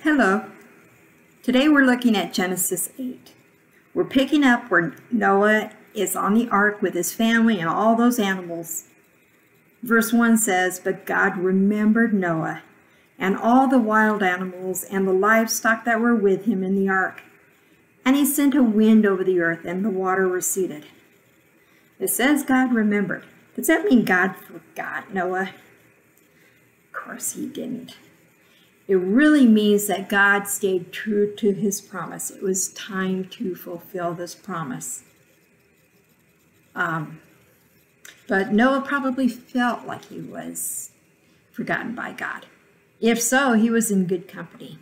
Hello. Today we're looking at Genesis 8. We're picking up where Noah is on the ark with his family and all those animals. Verse 1 says, "But God remembered Noah and all the wild animals and the livestock that were with him in the ark. And he sent a wind over the earth and the water receded." It says God remembered. Does that mean God forgot Noah? Of course he didn't. It really means that God stayed true to his promise. It was time to fulfill this promise. But Noah probably felt like he was forgotten by God. If so, he was in good company.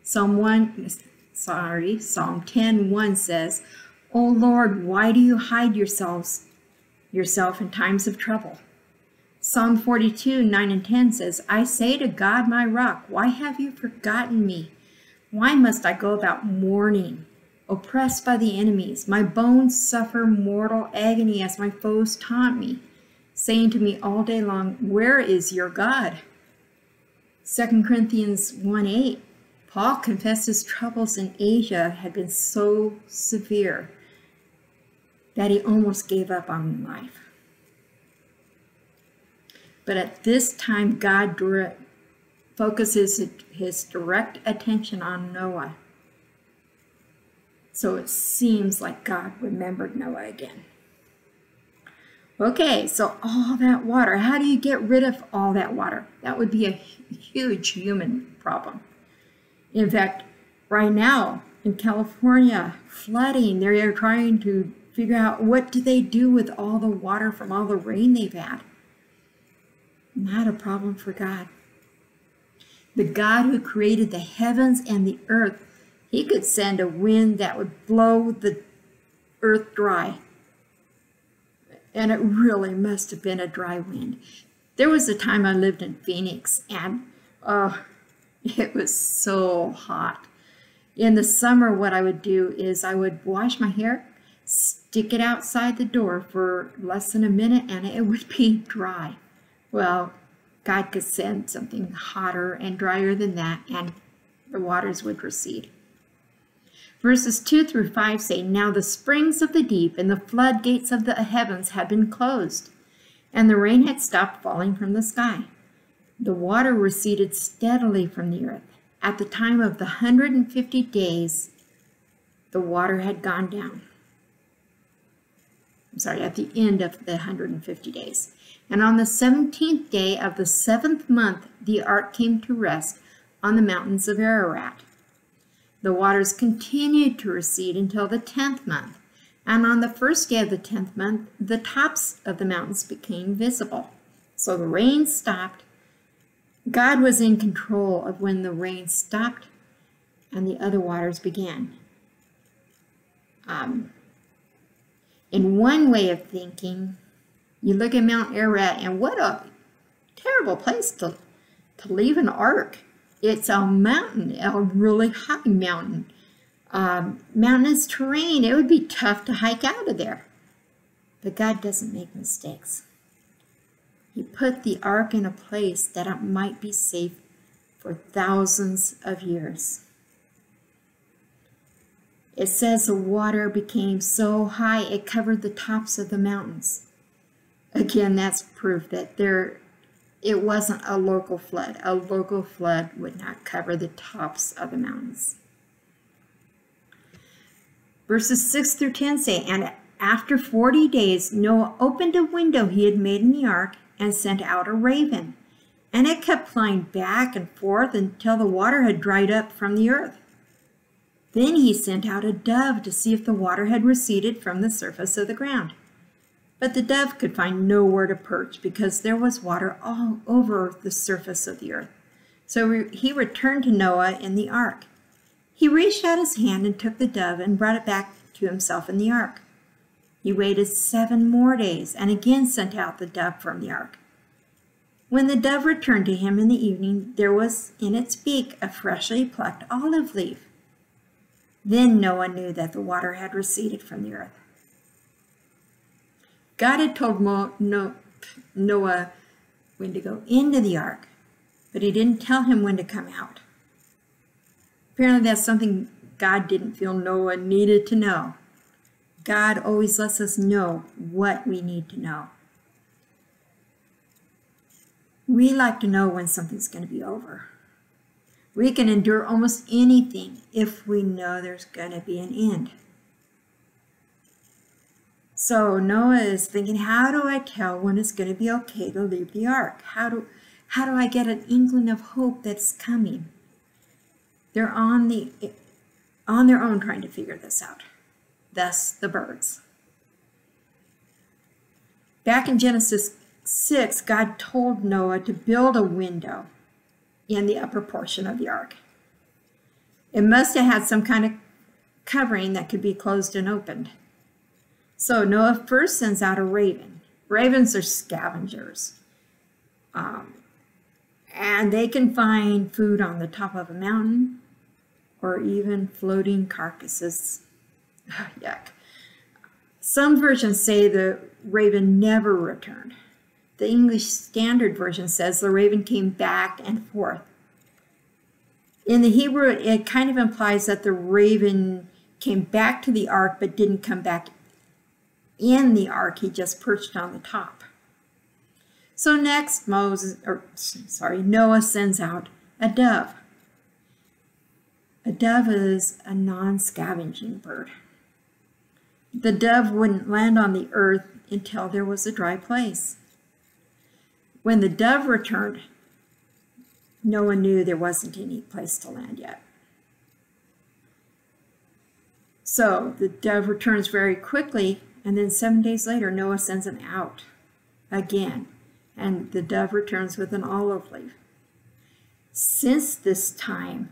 Psalm 10:1 says, "O Lord, why do you hide yourself in times of trouble?" Psalm 42:9 and 10 says, "I say to God, my rock, why have you forgotten me? Why must I go about mourning, oppressed by the enemies? My bones suffer mortal agony as my foes taunt me, saying to me all day long, where is your God?" 2 Corinthians 1:8, Paul confessed his troubles in Asia had been so severe that he almost gave up on life. But at this time, God focuses his direct attention on Noah. So it seems like God remembered Noah again. Okay, so all that water, how do you get rid of all that water? That would be a huge human problem. In fact, right now in California, flooding, they're trying to figure out what do they do with all the water from all the rain they've had. Not a problem for God. The God who created the heavens and the earth, he could send a wind that would blow the earth dry. And it really must have been a dry wind. There was a time I lived in Phoenix and it was so hot. In the summer, what I would do is I would wash my hair, stick it outside the door for less than a minute, and it would be dry. Well, God could send something hotter and drier than that, and the waters would recede. Verses 2 through 5 say, "Now the springs of the deep and the floodgates of the heavens had been closed, and the rain had stopped falling from the sky. The water receded steadily from the earth. At the time of the 150 days, the water had gone down." At the end of the 150 days. "And on the 17th day of the 7th month, the ark came to rest on the mountains of Ararat. The waters continued to recede until the 10th month. And on the first day of the 10th month, the tops of the mountains became visible." So the rain stopped. God was in control of when the rain stopped and the other waters began. In one way of thinking, you look at Mount Ararat, and what a terrible place to leave an ark. It's a mountain, a really high mountain. Mountainous terrain, it would be tough to hike out of there. But God doesn't make mistakes. He put the ark in a place that it might be safe for thousands of years. It says the water became so high it covered the tops of the mountains. Again, that's proof that it wasn't a local flood. A local flood would not cover the tops of the mountains. Verses 6 through 10 say, "And after 40 days, Noah opened a window he had made in the ark and sent out a raven. And it kept flying back and forth until the water had dried up from the earth. Then he sent out a dove to see if the water had receded from the surface of the ground. But the dove could find nowhere to perch because there was water all over the surface of the earth. So he returned to Noah in the ark. He reached out his hand and took the dove and brought it back to himself in the ark. He waited 7 more days and again sent out the dove from the ark. When the dove returned to him in the evening, there was in its beak a freshly plucked olive leaf. Then Noah knew that the water had receded from the earth." God had told Noah when to go into the ark, but he didn't tell him when to come out. Apparently that's something God didn't feel Noah needed to know. God always lets us know what we need to know. We like to know when something's going to be over. We can endure almost anything if we know there's going to be an end. So Noah is thinking, how do I tell when it's going to be okay to leave the ark? How do I get an inkling of hope that's coming? They're on their own trying to figure this out. Thus the birds. Back in Genesis 6, God told Noah to build a window in the upper portion of the ark. It must have had some kind of covering that could be closed and opened. So Noah first sends out a raven. Ravens are scavengers. And they can find food on the top of a mountain or even floating carcasses. Yuck. Some versions say the raven never returned. The English Standard Version says the raven came back and forth. In the Hebrew, it kind of implies that the raven came back to the ark but didn't come back in the ark. He just perched on the top. So next, Noah sends out a dove. A dove is a non-scavenging bird. The dove wouldn't land on the earth until there was a dry place. When the dove returned, Noah knew there wasn't any place to land yet. So the dove returns very quickly, and then 7 days later, Noah sends him out again, and the dove returns with an olive leaf. Since this time,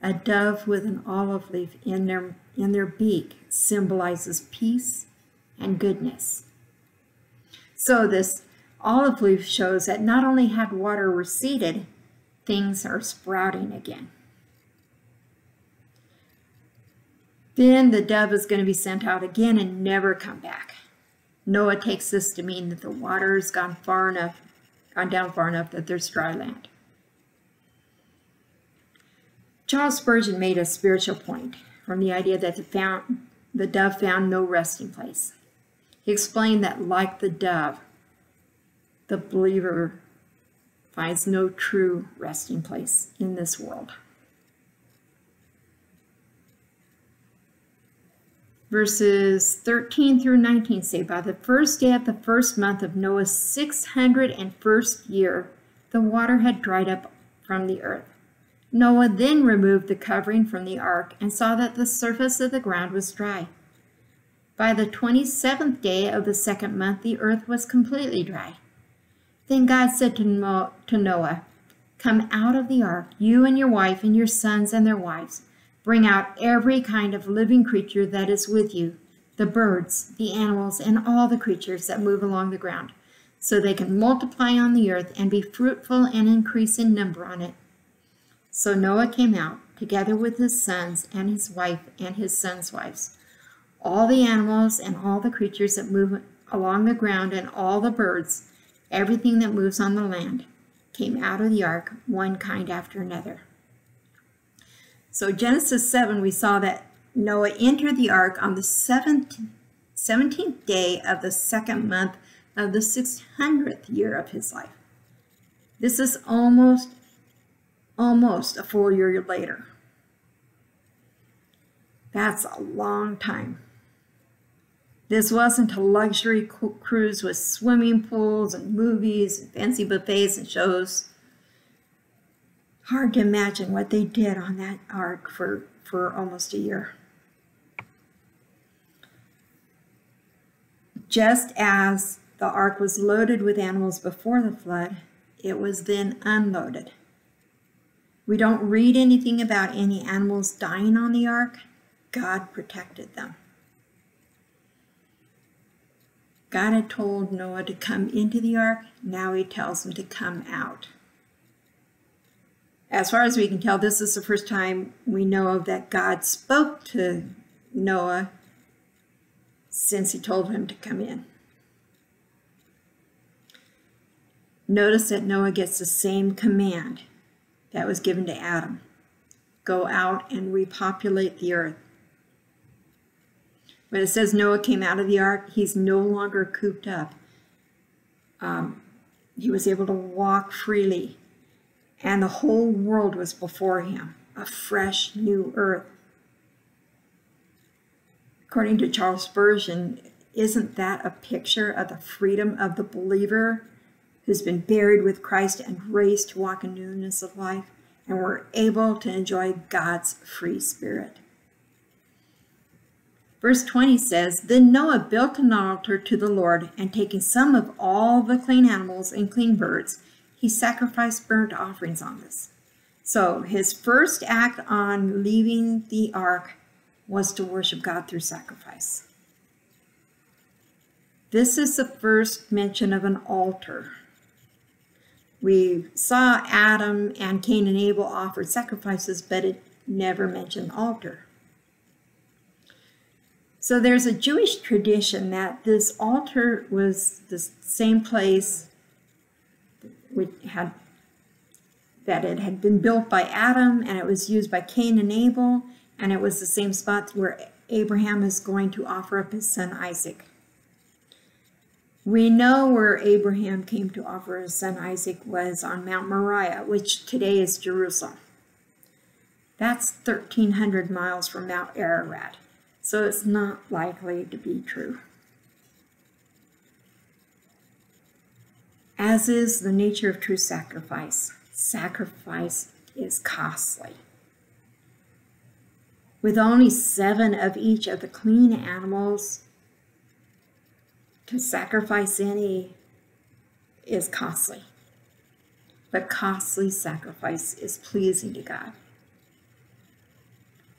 a dove with an olive leaf in their beak symbolizes peace and goodness. So this olive leaf shows that not only had water receded, things are sprouting again. Then the dove is going to be sent out again and never come back. Noah takes this to mean that the water has gone down far enough that there's dry land. Charles Spurgeon made a spiritual point from the idea that the dove found no resting place. He explained that like the dove, the believer finds no true resting place in this world. Verses 13 through 19 say, by the first day of the first month of Noah's 601st year, the water had dried up from the earth. Noah then removed the covering from the ark and saw that the surface of the ground was dry. By the 27th day of the second month, the earth was completely dry. Then God said to Noah, come out of the ark, you and your wife and your sons and their wives. Bring out every kind of living creature that is with you, the birds, the animals, and all the creatures that move along the ground, so they can multiply on the earth and be fruitful and increase in number on it. So Noah came out, together with his sons and his wife and his sons' wives. All the animals and all the creatures that move along the ground and all the birds, everything that moves on the land, came out of the ark, one kind after another. So Genesis 7, we saw that Noah entered the ark on the 17th day of the second month of the 600th year of his life. This is almost a full year later. That's a long time. This wasn't a luxury cruise with swimming pools and movies and fancy buffets and shows. Hard to imagine what they did on that ark for almost a year. Just as the ark was loaded with animals before the flood, it was then unloaded. We don't read anything about any animals dying on the ark. God protected them. God had told Noah to come into the ark. Now he tells him to come out. As far as we can tell, this is the first time we know that God spoke to Noah since he told him to come in. Notice that Noah gets the same command that was given to Adam. go out and repopulate the earth. When it says Noah came out of the ark, he's no longer cooped up. He was able to walk freely, and the whole world was before him, a fresh new earth. According to Charles Spurgeon, isn't that a picture of the freedom of the believer who's been buried with Christ and raised to walk in newness of life, and we're able to enjoy God's free spirit? Verse 20 says, Then Noah built an altar to the Lord, and taking some of all the clean animals and clean birds, he sacrificed burnt offerings on this. So his first act on leaving the ark was to worship God through sacrifice. This is the first mention of an altar. We saw Adam and Cain and Abel offered sacrifices, but it never mentioned altar. So there's a Jewish tradition that this altar was the same place that it had been built by Adam, and it was used by Cain and Abel, and it was the same spot where Abraham is going to offer up his son Isaac. We know where Abraham came to offer his son Isaac was on Mount Moriah, which today is Jerusalem. That's 1,300 miles from Mount Ararat. So it's not likely to be true. As is the nature of true sacrifice, sacrifice is costly. With only 7 of each of the clean animals, to sacrifice any is costly. But costly sacrifice is pleasing to God.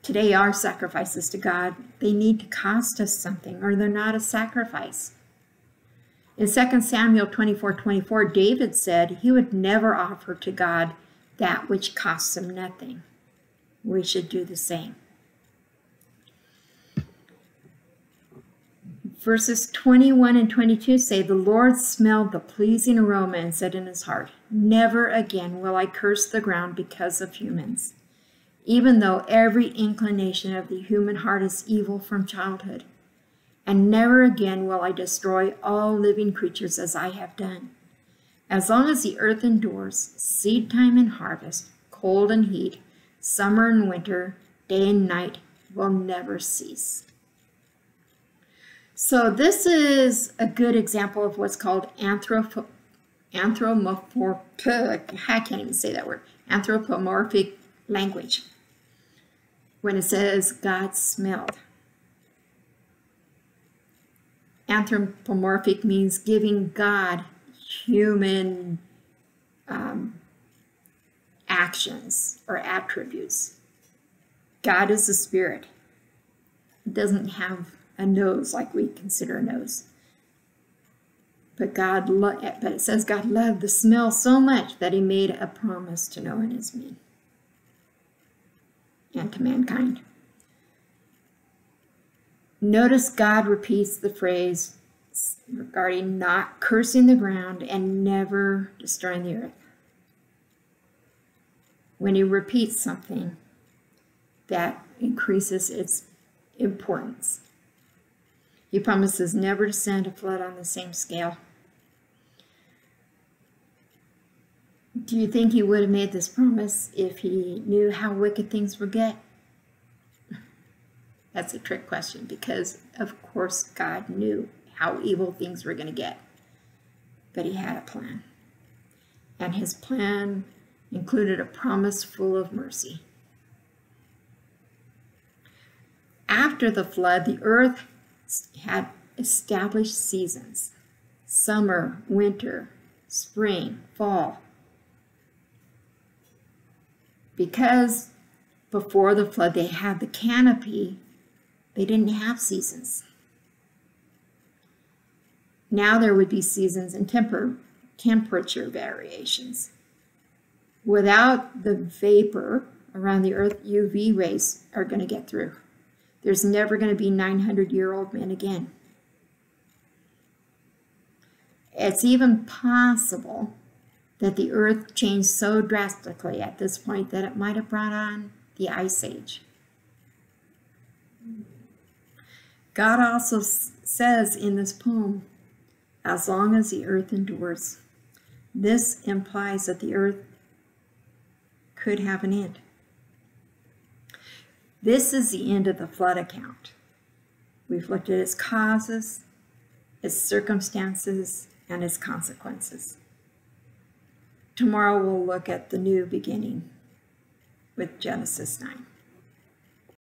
Today, our sacrifices to God, they need to cost us something, or they're not a sacrifice. In 2 Samuel 24:24, David said he would never offer to God that which costs him nothing. We should do the same. Verses 21 and 22 say, The Lord smelled the pleasing aroma and said in his heart, Never again will I curse the ground because of humans, even though every inclination of the human heart is evil from childhood. And never again will I destroy all living creatures as I have done. As long as the earth endures, seed time and harvest, cold and heat, summer and winter, day and night will never cease. So this is a good example of what's called anthropomorphic, I can't even say that word, anthropomorphic language. When it says God smelled. Anthropomorphic means giving God human actions or attributes. God is a spirit. It doesn't have a nose like we consider a nose. But it says God loved the smell so much that he made a promise to Noah and his men and to mankind. Notice God repeats the phrase regarding not cursing the ground and never destroying the earth. When he repeats something, that increases its importance. He promises never to send a flood on the same scale. Do you think he would have made this promise if he knew how wicked things would get? That's a trick question, because of course God knew how evil things were going to get. But he had a plan. And his plan included a promise full of mercy. After the flood, the earth had established seasons: summer, winter, spring, fall. Because before the flood they had the canopy, they didn't have seasons. Now there would be seasons and temperature variations. Without the vapor around the earth, UV rays are going to get through. There's never going to be 900-year-old men again. It's even possible that the earth changed so drastically at this point that it might have brought on the Ice Age. God also says in this poem, as long as the earth endures. This implies that the earth could have an end. This is the end of the flood account. We've looked at its causes, its circumstances, and its consequences. Tomorrow we'll look at the new beginning with Genesis 9.